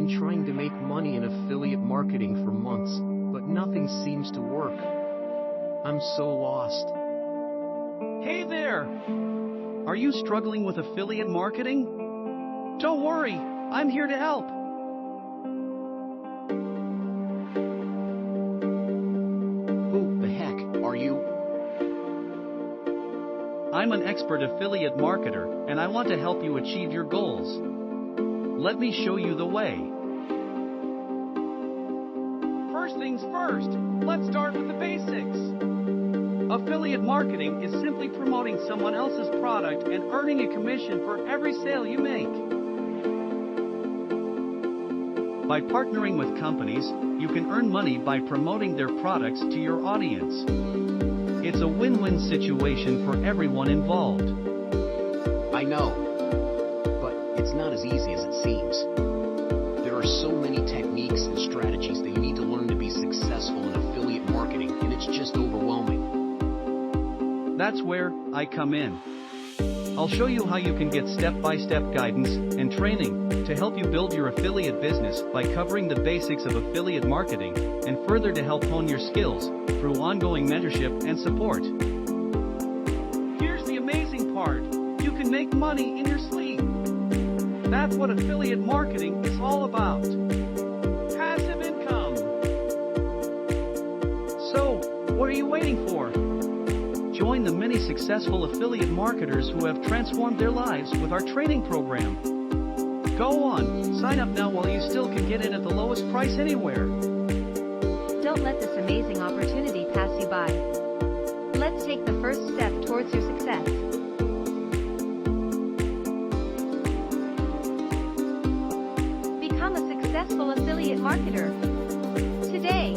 been trying to make money in affiliate marketing for months, but nothing seems to work. I'm so lost. Hey there! Are you struggling with affiliate marketing? Don't worry, I'm here to help. Who the heck are you? I'm an expert affiliate marketer, and I want to help you achieve your goals. Let me show you the way. First things first, let's start with the basics. Affiliate marketing is simply promoting someone else's product and earning a commission for every sale you make. By partnering with companies, you can earn money by promoting their products to your audience. It's a win-win situation for everyone involved. I know, but it's not as easy as it seems. There are so many techniques and strategies that you need to learn to be successful in affiliate marketing, and it's just overwhelming. That's where I come in. I'll show you how you can get step-by-step guidance and training to help you build your affiliate business by covering the basics of affiliate marketing and further to help hone your skills through ongoing mentorship and support. Here's the amazing part. You can make money in your sleep. That's what affiliate marketing is all about. Passive income. So, what are you waiting for? Join the many successful affiliate marketers who have transformed their lives with our training program. Go on, sign up now while you still can get in at the lowest price anywhere. Don't let this amazing opportunity pass you by. Let's take the first step towards your success. Become a successful affiliate marketer today.